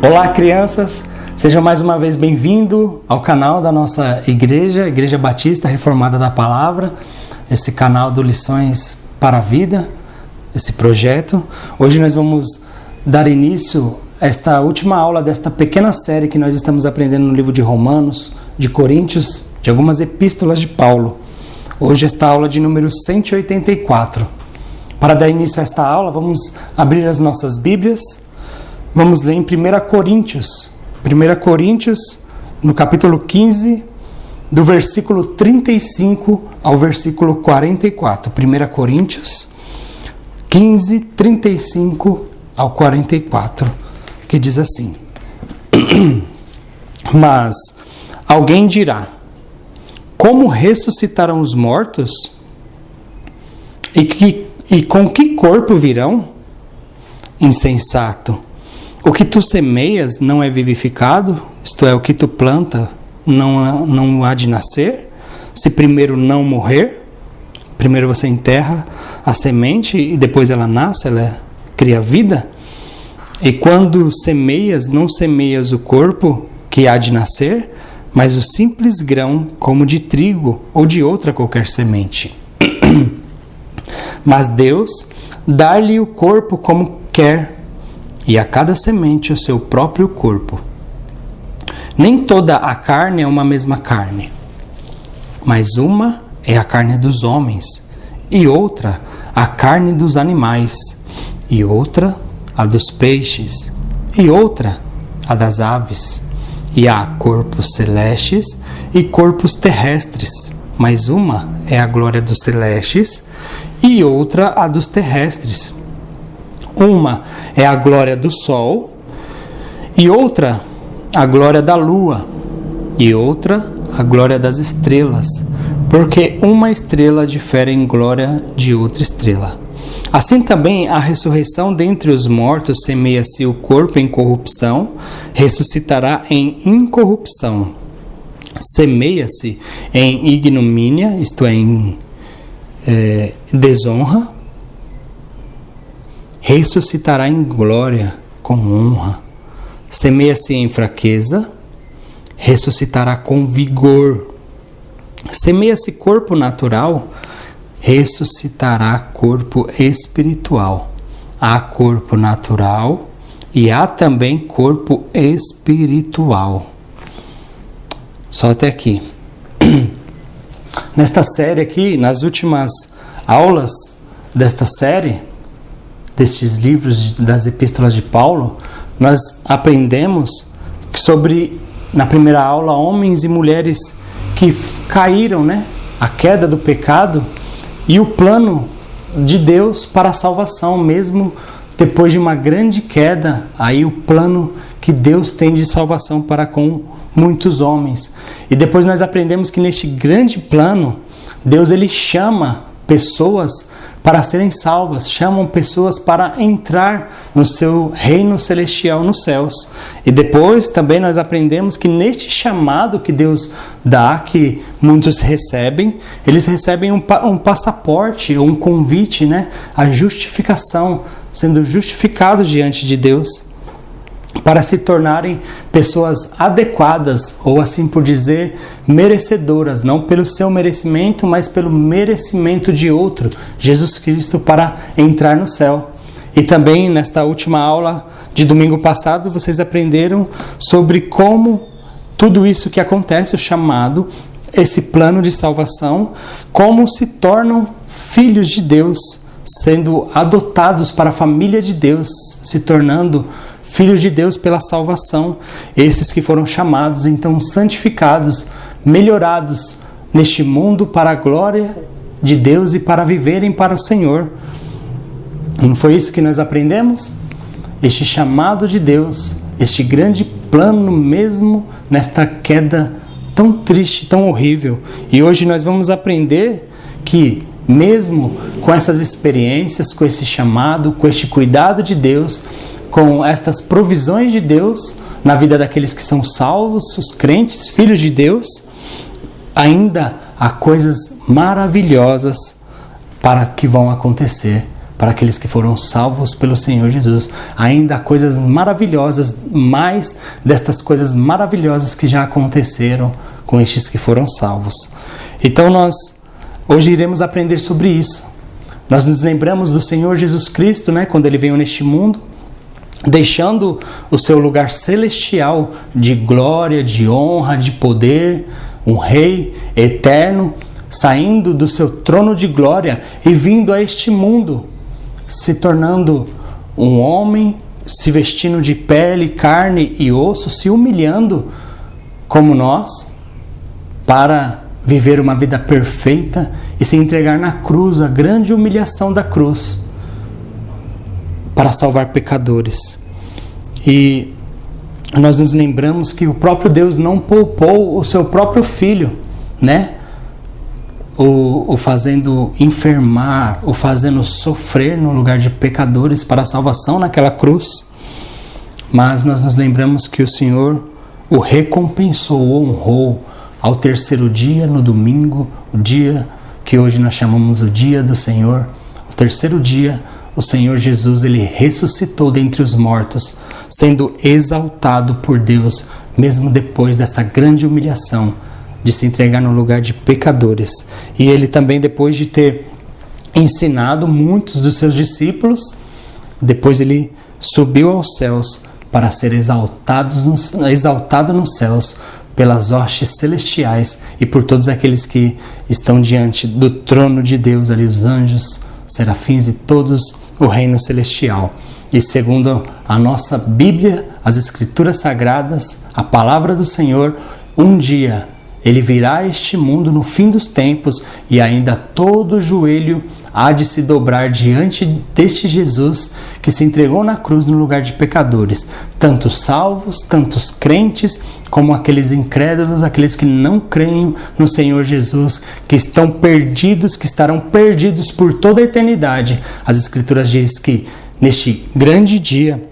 Olá, crianças! Sejam mais uma vez bem-vindos ao canal da nossa igreja, Igreja Batista Reformada da Palavra, esse canal do Lições para a Vida, esse projeto. Hoje nós vamos dar início a esta última aula desta pequena série que nós estamos aprendendo no livro de Romanos, de Coríntios, de algumas epístolas de Paulo. Hoje esta aula de número 184. Para dar início a esta aula, vamos abrir as nossas Bíblias. Vamos ler em 1 Coríntios, no capítulo 15, do versículo 35 ao versículo 44. 1 Coríntios 15, 35 ao 44, que diz assim: Mas alguém dirá: como ressuscitarão os mortos? E com que corpo virão? Insensato! O que tu semeias não é vivificado, isto é, o que tu planta não há de nascer, se primeiro não morrer. Primeiro você enterra a semente e depois ela nasce, ela cria vida. E quando semeias, não semeias o corpo que há de nascer, mas o simples grão como de trigo ou de outra qualquer semente. Mas Deus dá-lhe o corpo como quer, e a cada semente o seu próprio corpo. Nem toda a carne é uma mesma carne, mas uma é a carne dos homens, e outra a carne dos animais, e outra a dos peixes, e outra a das aves. E há corpos celestes e corpos terrestres, mas uma é a glória dos celestes, e outra a dos terrestres. Uma é a glória do sol, e outra a glória da lua, e outra a glória das estrelas, porque uma estrela difere em glória de outra estrela. Assim também a ressurreição dentre os mortos, semeia-se o corpo em corrupção, ressuscitará em incorrupção. Semeia-se em ignomínia, isto é, em desonra, ressuscitará em glória, com honra. Semeia-se em fraqueza, ressuscitará com vigor. Semeia-se corpo natural, ressuscitará corpo espiritual. Há corpo natural e há também corpo espiritual. Só até aqui. Nesta série aqui, nas últimas aulas desta série, destes livros das epístolas de Paulo, nós aprendemos sobre, na primeira aula, homens e mulheres que caíram, a queda do pecado e o plano de Deus para a salvação, mesmo depois de uma grande queda, aí o plano que Deus tem de salvação para com muitos homens. E depois nós aprendemos que neste grande plano, Deus ele chama pessoas para serem salvas, chamam pessoas para entrar no seu reino celestial nos céus. E depois também nós aprendemos que neste chamado que Deus dá, que muitos recebem, eles recebem um passaporte, um convite, a justificação, sendo justificados diante de Deus, para se tornarem pessoas adequadas, ou assim por dizer, merecedoras, não pelo seu merecimento, mas pelo merecimento de outro, Jesus Cristo, para entrar no céu. E também nesta última aula de domingo passado, vocês aprenderam sobre como tudo isso que acontece, o chamado, esse plano de salvação, como se tornam filhos de Deus, sendo adotados para a família de Deus, se tornando filhos de Deus pela salvação, esses que foram chamados, então santificados, melhorados neste mundo para a glória de Deus e para viverem para o Senhor. Não foi isso que nós aprendemos? Este chamado de Deus, este grande plano mesmo nesta queda tão triste, tão horrível. E hoje nós vamos aprender que mesmo com essas experiências, com esse chamado, com este cuidado de Deus, com estas provisões de Deus na vida daqueles que são salvos, os crentes, filhos de Deus, ainda há coisas maravilhosas para que vão acontecer para aqueles que foram salvos pelo Senhor Jesus. Ainda há coisas maravilhosas, mais destas coisas maravilhosas que já aconteceram com estes que foram salvos. Então nós hoje iremos aprender sobre isso. Nós nos lembramos do Senhor Jesus Cristo, né, quando Ele veio neste mundo, deixando o seu lugar celestial de glória, de honra, de poder, um rei eterno, saindo do seu trono de glória e vindo a este mundo, se tornando um homem, se vestindo de pele, carne e osso, se humilhando como nós, para viver uma vida perfeita e se entregar na cruz, a grande humilhação da cruz, para salvar pecadores. E nós nos lembramos que o próprio Deus não poupou o seu próprio Filho, né? O fazendo enfermar, o fazendo sofrer no lugar de pecadores para a salvação naquela cruz. Mas nós nos lembramos que o Senhor o recompensou, o honrou ao terceiro dia, no domingo, o dia que hoje nós chamamos o dia do Senhor. O terceiro dia, o Senhor Jesus, Ele ressuscitou dentre os mortos, sendo exaltado por Deus, mesmo depois desta grande humilhação, de se entregar no lugar de pecadores. E Ele também, depois de ter ensinado muitos dos seus discípulos, depois Ele subiu aos céus para ser exaltado nos céus pelas hostes celestiais e por todos aqueles que estão diante do trono de Deus, ali os anjos, serafins e todos o reino celestial. E segundo a nossa Bíblia, as Escrituras Sagradas, a palavra do Senhor, um dia Ele virá a este mundo no fim dos tempos e ainda todo joelho há de se dobrar diante deste Jesus que se entregou na cruz no lugar de pecadores, tanto salvos, tantos crentes, como aqueles incrédulos, aqueles que não creem no Senhor Jesus, que estão perdidos, que estarão perdidos por toda a eternidade. As Escrituras dizem que neste grande dia,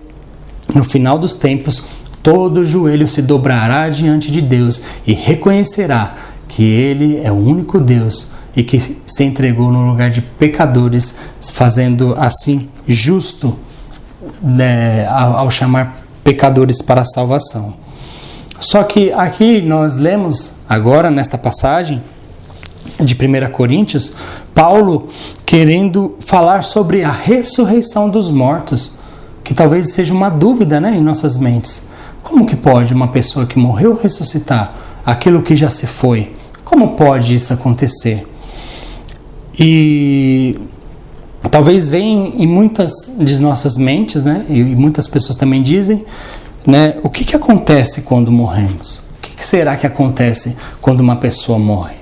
no final dos tempos, todo joelho se dobrará diante de Deus e reconhecerá que Ele é o único Deus e que se entregou no lugar de pecadores, fazendo assim justo, né, ao chamar pecadores para a salvação. Só que aqui nós lemos agora nesta passagem de 1 Coríntios, Paulo querendo falar sobre a ressurreição dos mortos, que talvez seja uma dúvida, né, em nossas mentes. Como que pode uma pessoa que morreu ressuscitar aquilo que já se foi? Como pode isso acontecer? E talvez venha em muitas de nossas mentes, né? E muitas pessoas também dizem, né? O que acontece quando morremos? O que será que acontece quando uma pessoa morre?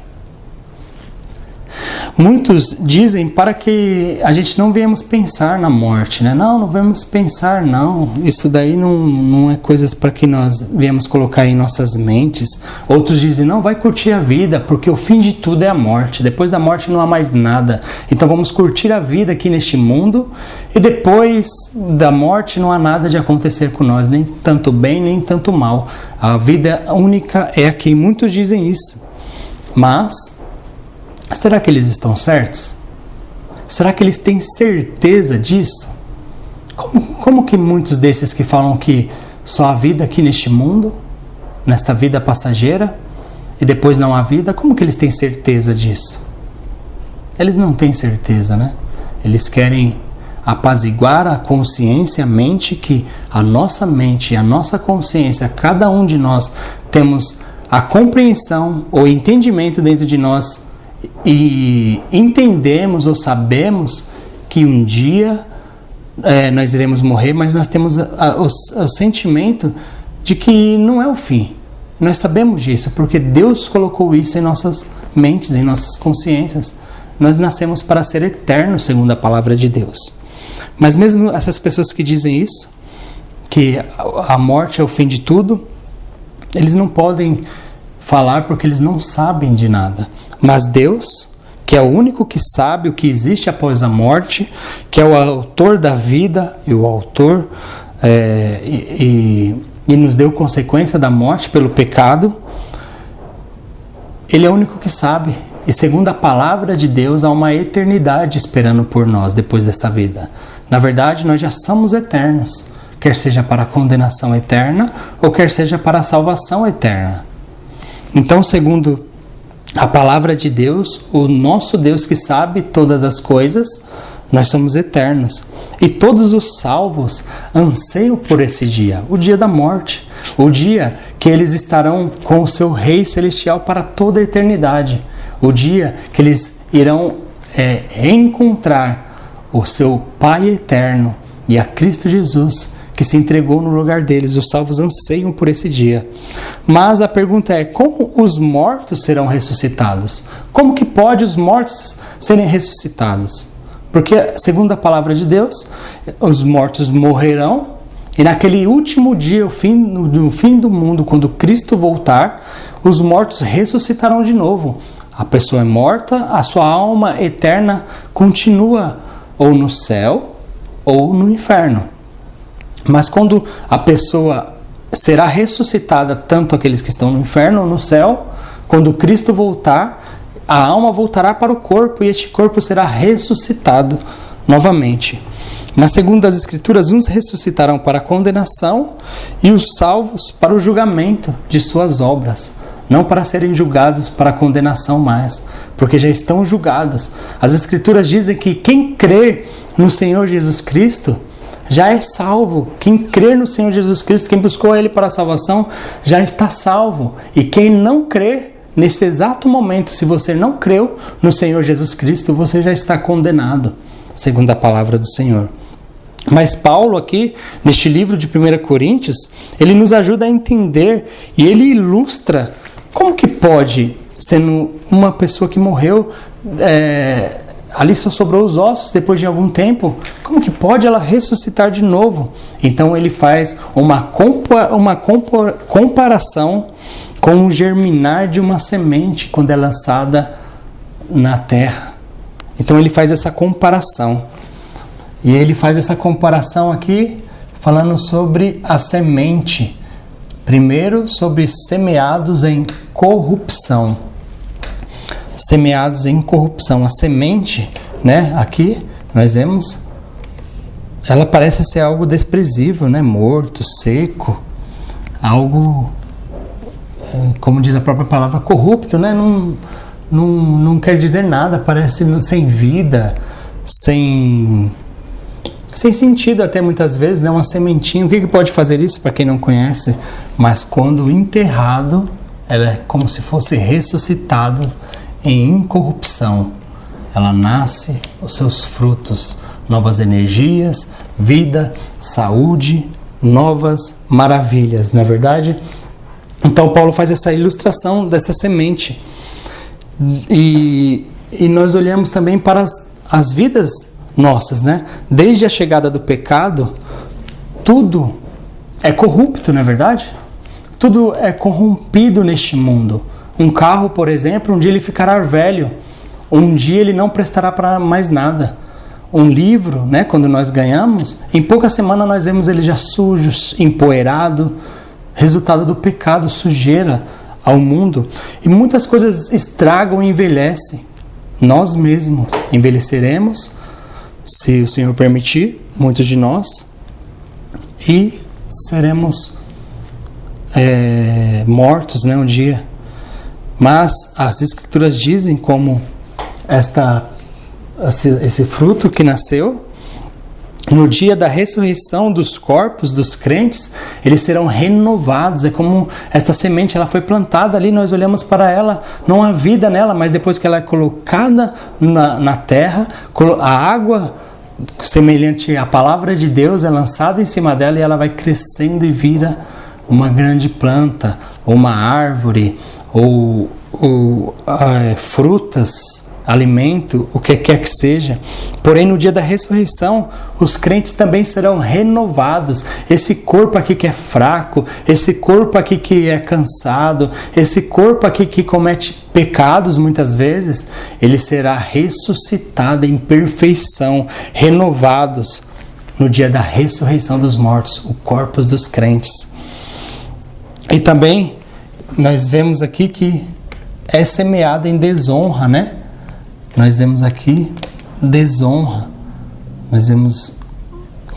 Muitos dizem para que a gente não venhamos pensar na morte, né? Não vamos pensar, não. Isso daí não é coisas para que nós venhamos colocar em nossas mentes. Outros dizem, não, vai curtir a vida, porque o fim de tudo é a morte. Depois da morte não há mais nada. Então vamos curtir a vida aqui neste mundo e depois da morte não há nada de acontecer com nós, nem tanto bem, nem tanto mal. A vida única é aqui. Muitos dizem isso. Mas será que eles estão certos? Será que eles têm certeza disso? Como que muitos desses que falam que só há vida aqui neste mundo, nesta vida passageira, e depois não há vida, como que eles têm certeza disso? Eles não têm certeza, né? Eles querem apaziguar a consciência, a mente, que a nossa mente, a nossa consciência, cada um de nós temos a compreensão ou entendimento dentro de nós e entendemos ou sabemos que um dia nós iremos morrer, mas nós temos o sentimento de que não é o fim. Nós sabemos disso, porque Deus colocou isso em nossas mentes, em nossas consciências. Nós nascemos para ser eternos, segundo a palavra de Deus. Mas mesmo essas pessoas que dizem isso, que a morte é o fim de tudo, eles não podem falar porque eles não sabem de nada. Mas Deus, que é o único que sabe o que existe após a morte, que é o autor da vida e o autor e nos deu consequência da morte pelo pecado, Ele é o único que sabe. E segundo a palavra de Deus, há uma eternidade esperando por nós depois desta vida. Na verdade, nós já somos eternos, quer seja para a condenação eterna ou quer seja para a salvação eterna. Então, segundo a palavra de Deus, o nosso Deus que sabe todas as coisas, nós somos eternos. E todos os salvos anseiam por esse dia, o dia da morte, o dia que eles estarão com o seu Rei Celestial para toda a eternidade, o dia que eles irão encontrar o seu Pai eterno e a Cristo Jesus, que se entregou no lugar deles. Os salvos anseiam por esse dia. Mas a pergunta é, como os mortos serão ressuscitados? Como que pode os mortos serem ressuscitados? Porque, segundo a palavra de Deus, os mortos morrerão e naquele último dia, no fim do mundo, quando Cristo voltar, os mortos ressuscitarão de novo. A pessoa é morta, a sua alma eterna continua ou no céu ou no inferno. Mas quando a pessoa será ressuscitada, tanto aqueles que estão no inferno ou no céu, quando Cristo voltar, a alma voltará para o corpo e este corpo será ressuscitado novamente. Mas segundo as Escrituras, uns ressuscitarão para a condenação e os salvos para o julgamento de suas obras, não para serem julgados para a condenação mais, porque já estão julgados. As Escrituras dizem que quem crer no Senhor Jesus Cristo já é salvo. Quem crer no Senhor Jesus Cristo, quem buscou Ele para a salvação, já está salvo. E quem não crer, nesse exato momento, se você não creu no Senhor Jesus Cristo, você já está condenado, segundo a palavra do Senhor. Mas Paulo aqui, neste livro de 1 Coríntios, ele nos ajuda a entender e ele ilustra como que pode, sendo uma pessoa que morreu, ali só sobrou os ossos depois de algum tempo, como que pode ela ressuscitar de novo? Então ele faz uma comparação com o germinar de uma semente quando é lançada na terra. Então ele faz essa comparação. E ele faz essa comparação aqui falando sobre a semente. Primeiro, sobre semeados em corrupção. Semeados em corrupção. A semente, né, aqui nós vemos, ela parece ser algo desprezível, né, morto, seco, algo, como diz a própria palavra, corrupto, né, não quer dizer nada, parece sem vida, sem sentido até muitas vezes, né, uma sementinha. O que pode fazer isso para quem não conhece? Mas quando enterrado, ela é como se fosse ressuscitada em incorrupção. Ela nasce, os seus frutos, novas energias, vida, saúde, novas maravilhas, não é verdade? Então Paulo faz essa ilustração dessa semente. E nós olhamos também para as vidas nossas, né? Desde a chegada do pecado, tudo é corrupto, não é verdade? Tudo é corrompido neste mundo. Um carro, por exemplo, um dia ele ficará velho, um dia ele não prestará para mais nada. Um livro, né, quando nós ganhamos, em pouca semana nós vemos ele já sujo, empoeirado, resultado do pecado, sujeira ao mundo. E muitas coisas estragam e envelhecem. Nós mesmos envelheceremos, se o Senhor permitir, muitos de nós, e seremos mortos, né, um dia. Mas as Escrituras dizem como esse fruto que nasceu, no dia da ressurreição dos corpos dos crentes, eles serão renovados. É como esta semente, ela foi plantada ali, nós olhamos para ela, não há vida nela, mas depois que ela é colocada na terra, a água semelhante à palavra de Deus é lançada em cima dela e ela vai crescendo e vira uma grande planta, uma árvore, ou frutas, alimento, o que quer que seja. Porém, no dia da ressurreição, os crentes também serão renovados. Esse corpo aqui que é fraco, esse corpo aqui que é cansado, esse corpo aqui que comete pecados muitas vezes, ele será ressuscitado em perfeição, renovados no dia da ressurreição dos mortos, o corpo dos crentes. E também nós vemos aqui que é semeada em desonra, né? Nós vemos aqui desonra. Nós vemos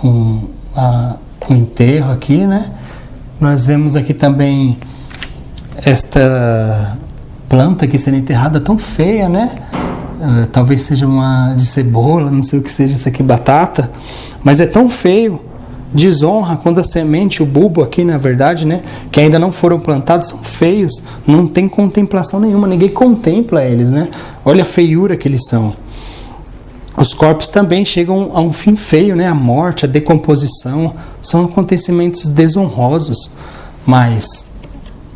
um enterro aqui, né? Nós vemos aqui também esta planta aqui sendo enterrada tão feia, né? Talvez seja uma de cebola, não sei o que seja isso aqui, batata, mas é tão feio. Desonra quando a semente, o bulbo aqui, na verdade, né, que ainda não foram plantados, são feios, não tem contemplação nenhuma, ninguém contempla eles, né? Olha a feiura que eles são. Os corpos também chegam a um fim feio, né? A morte, a decomposição, são acontecimentos desonrosos, mas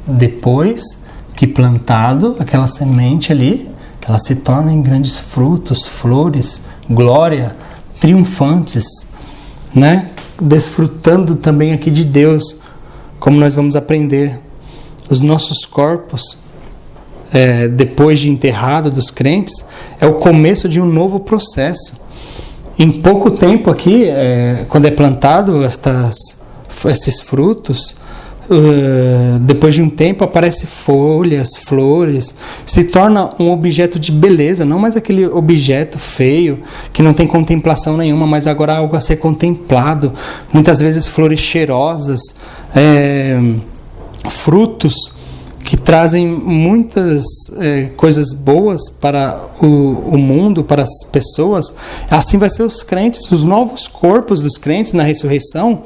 depois que plantado aquela semente ali, ela se torna em grandes frutos, flores, glória, triunfantes, né? Desfrutando também aqui de Deus, como nós vamos aprender. Os nossos corpos, depois de enterrado dos crentes, é o começo de um novo processo. Em pouco tempo aqui, quando é plantado esses frutos, depois de um tempo aparecem folhas, flores, se torna um objeto de beleza, não mais aquele objeto feio que não tem contemplação nenhuma, mas agora algo a ser contemplado. Muitas vezes flores cheirosas, frutos que trazem muitas coisas boas para o mundo, para as pessoas. Assim vai ser os crentes, os novos corpos dos crentes na ressurreição.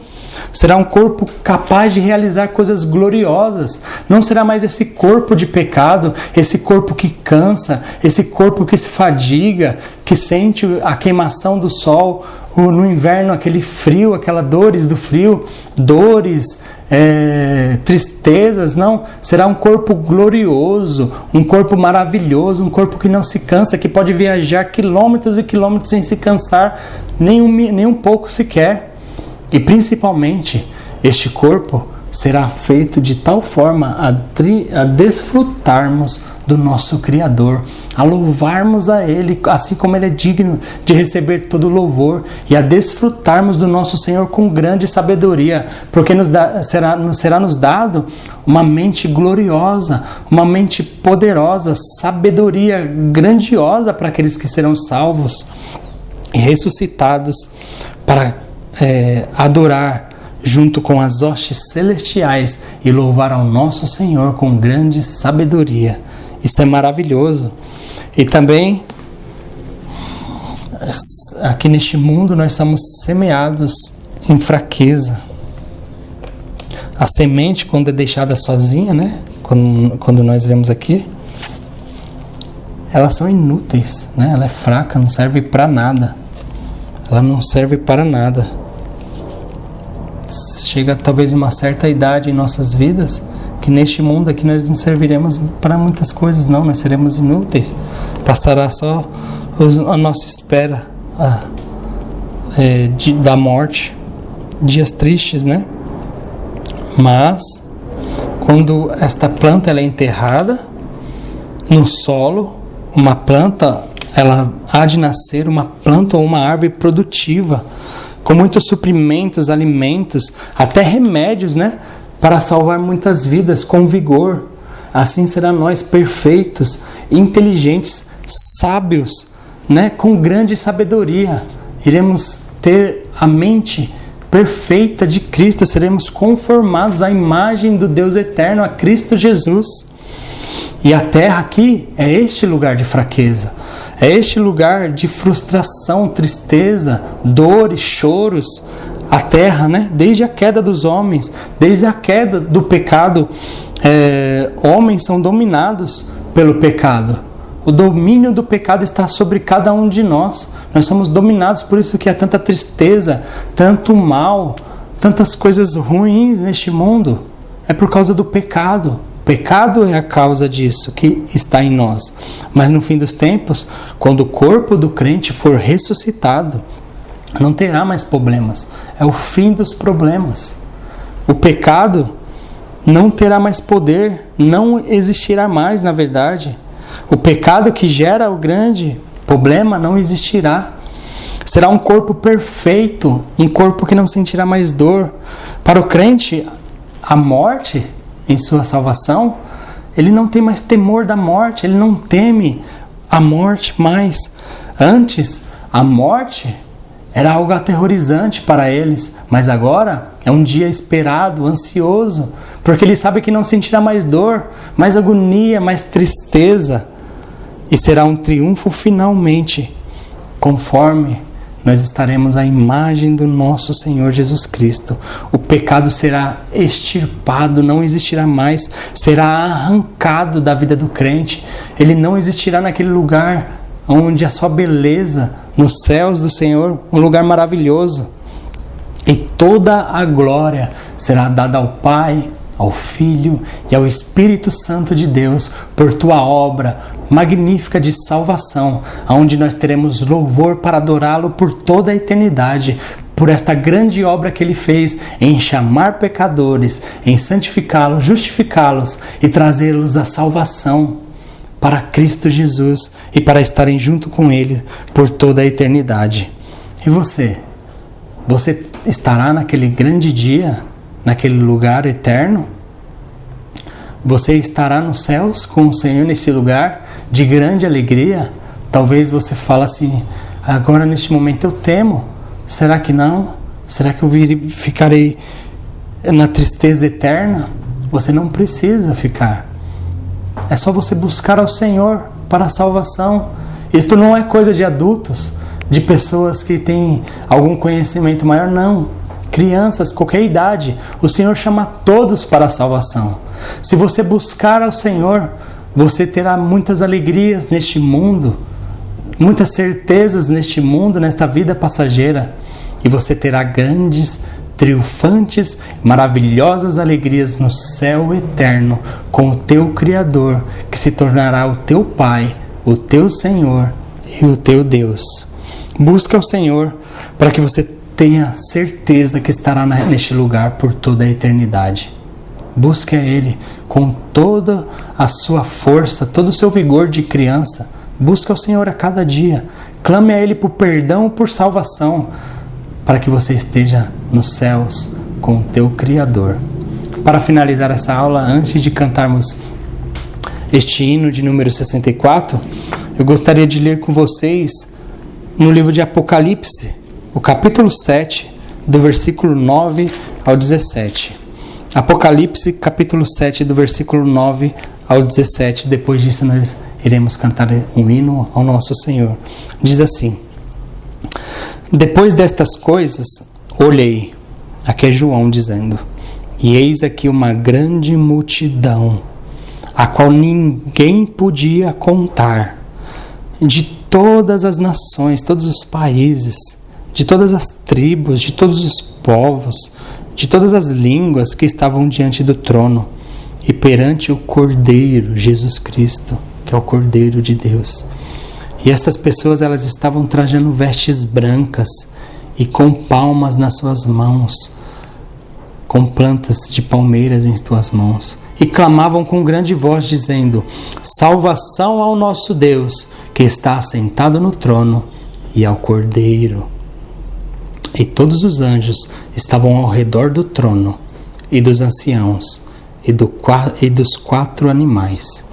Será um corpo capaz de realizar coisas gloriosas. Não será mais esse corpo de pecado, esse corpo que cansa, esse corpo que se fadiga, que sente a queimação do sol, no inverno aquele frio, aquelas dores do frio, tristezas. Não, será um corpo glorioso, um corpo maravilhoso, um corpo que não se cansa, que pode viajar quilômetros e quilômetros sem se cansar nem um pouco sequer. E principalmente, este corpo será feito de tal forma a desfrutarmos do nosso Criador, a louvarmos a Ele, assim como Ele é digno de receber todo louvor, e a desfrutarmos do nosso Senhor com grande sabedoria, porque será nos dado uma mente gloriosa, uma mente poderosa, sabedoria grandiosa para aqueles que serão salvos e ressuscitados para adorar junto com as hostes celestiais e louvar ao nosso Senhor com grande sabedoria. Isso é maravilhoso. E também, aqui neste mundo, nós somos semeados em fraqueza. A semente, quando é deixada sozinha, né? Quando nós vemos aqui, elas são inúteis, né? Ela é fraca, não serve para nada. Ela não serve para nada. Chega talvez uma certa idade em nossas vidas que neste mundo aqui nós não serviremos para muitas coisas, não, nós seremos inúteis. Passará só a nossa espera da morte, dias tristes, né? Mas quando esta planta ela é enterrada no solo, uma planta, ela há de nascer uma planta ou uma árvore produtiva, com muitos suprimentos, alimentos, até remédios, né? Para salvar muitas vidas com vigor. Assim será nós, perfeitos, inteligentes, sábios, né? Com grande sabedoria. Iremos ter a mente perfeita de Cristo, seremos conformados à imagem do Deus eterno, a Cristo Jesus. E a terra aqui é este lugar de fraqueza. É este lugar de frustração, tristeza, dores, choros. A terra, né? Desde a queda dos homens, desde a queda do pecado, homens são dominados pelo pecado. O domínio do pecado está sobre cada um de nós. Nós somos dominados, por isso que há tanta tristeza, tanto mal, tantas coisas ruins neste mundo. É por causa do pecado. O pecado é a causa disso que está em nós. Mas no fim dos tempos, quando o corpo do crente for ressuscitado, não terá mais problemas. É o fim dos problemas. O pecado não terá mais poder, não existirá mais, na verdade. O pecado que gera o grande problema não existirá. Será um corpo perfeito, um corpo que não sentirá mais dor. Para o crente, a morte em sua salvação ele não tem mais temor da morte, ele não teme a morte mais. Antes, a morte era algo aterrorizante para eles, mas agora é um dia esperado, ansioso, porque ele sabe que não sentirá mais dor, mais agonia, mais tristeza, e será um triunfo finalmente, conforme nós estaremos à imagem do nosso Senhor Jesus Cristo. O pecado será extirpado, não existirá mais, será arrancado da vida do crente. Ele não existirá naquele lugar onde a sua beleza, nos céus do Senhor, um lugar maravilhoso. E toda a glória será dada ao Pai, ao Filho e ao Espírito Santo de Deus por tua obra magnífica de salvação, onde nós teremos louvor para adorá-lo por toda a eternidade, por esta grande obra que ele fez em chamar pecadores, em santificá-los, justificá-los e trazê-los à salvação para Cristo Jesus e para estarem junto com ele por toda a eternidade. E você? Você estará naquele grande dia, naquele lugar eterno? Você estará nos céus com o Senhor nesse lugar de grande alegria? Talvez você fale assim, agora neste momento eu temo. Será que não? Será que eu ficarei na tristeza eterna? Você não precisa ficar. É só você buscar ao Senhor para a salvação. Isto não é coisa de adultos, de pessoas que têm algum conhecimento maior, não. Crianças, qualquer idade, o Senhor chama todos para a salvação. Se você buscar ao Senhor, você terá muitas alegrias neste mundo, muitas certezas neste mundo, nesta vida passageira, e você terá grandes, triunfantes, maravilhosas alegrias no céu eterno com o teu Criador, que se tornará o teu Pai, o teu Senhor e o teu Deus. Busca o Senhor para que você tenha certeza que estará neste lugar por toda a eternidade. Busque a Ele com toda a sua força, todo o seu vigor de criança. Busque ao Senhor a cada dia. Clame a Ele por perdão, por salvação, para que você esteja nos céus com o teu Criador. Para finalizar essa aula, antes de cantarmos este hino de número 64, eu gostaria de ler com vocês no livro de Apocalipse, o capítulo 7, do versículo 9 ao 17. Apocalipse, capítulo 7, do versículo 9 ao 17. Depois disso nós iremos cantar um hino ao nosso Senhor. Diz assim: Depois destas coisas, olhei, aqui é João dizendo, e eis aqui uma grande multidão, a qual ninguém podia contar, de todas as nações, todos os países, de todas as tribos, de todos os povos, de todas as línguas que estavam diante do trono e perante o Cordeiro, Jesus Cristo, que é o Cordeiro de Deus. E estas pessoas, elas estavam trajando vestes brancas e com palmas nas suas mãos, com plantas de palmeiras em suas mãos, e clamavam com grande voz, dizendo: Salvação ao nosso Deus, que está assentado no trono, e ao Cordeiro. E todos os anjos estavam ao redor do trono, e dos anciãos, e dos 4 animais.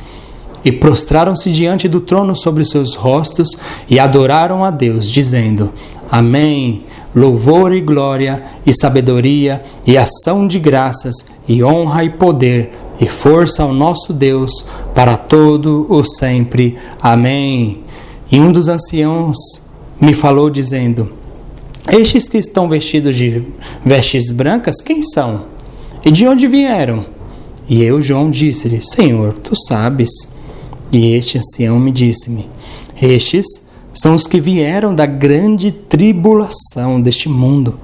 E prostraram-se diante do trono sobre seus rostos, e adoraram a Deus, dizendo: Amém, louvor e glória, e sabedoria, e ação de graças, e honra e poder, e força ao nosso Deus, para todo o sempre. Amém. E um dos anciãos me falou, dizendo: Estes que estão vestidos de vestes brancas, quem são? E de onde vieram? E eu, João, disse-lhe: Senhor, tu sabes. E este ancião me disse-me: Estes são os que vieram da grande tribulação deste mundo,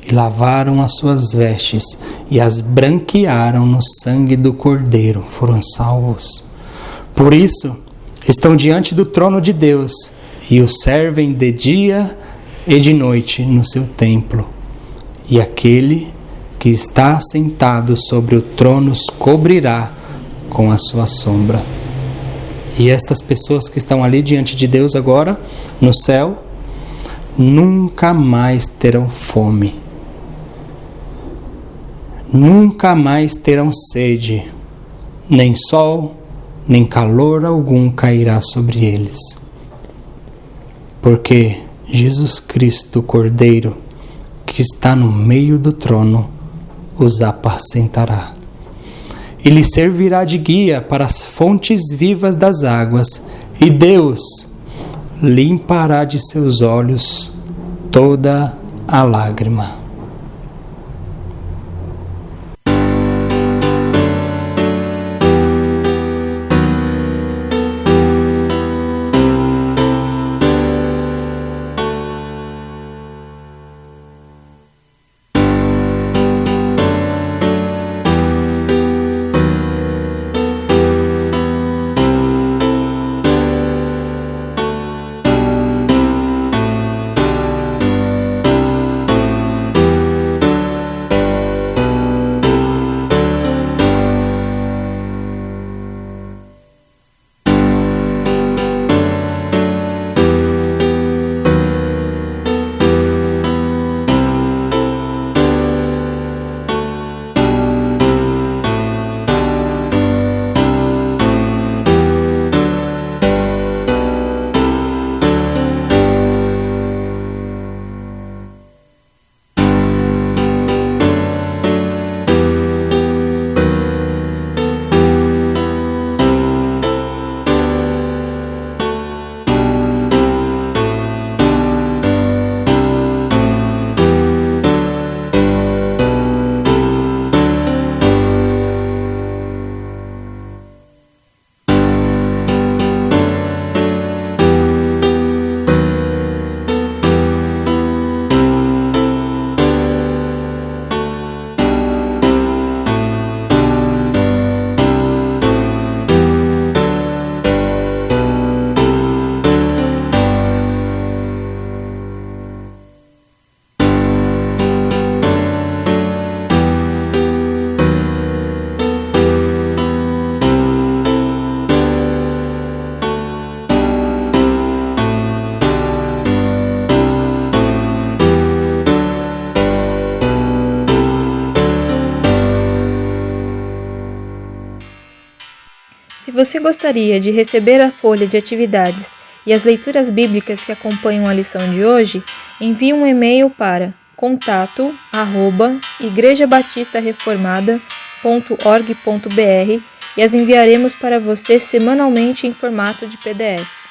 e lavaram as suas vestes, e as branquearam no sangue do Cordeiro, foram salvos. Por isso, estão diante do trono de Deus, e o servem de dia e de noite no seu templo. E aquele que está sentado sobre o trono os cobrirá com a sua sombra. E estas pessoas que estão ali diante de Deus agora, no céu, nunca mais terão fome. Nunca mais terão sede. nem sol, nem calor algum cairá sobre eles. Porque Jesus Cristo, Cordeiro, que está no meio do trono, os apacentará. E lhe servirá de guia para as fontes vivas das águas, e Deus limpará de seus olhos toda a lágrima. Se você gostaria de receber a folha de atividades e as leituras bíblicas que acompanham a lição de hoje, envie um e-mail para contato@igrejabatistarreformada.org.br e as enviaremos para você semanalmente em formato de PDF.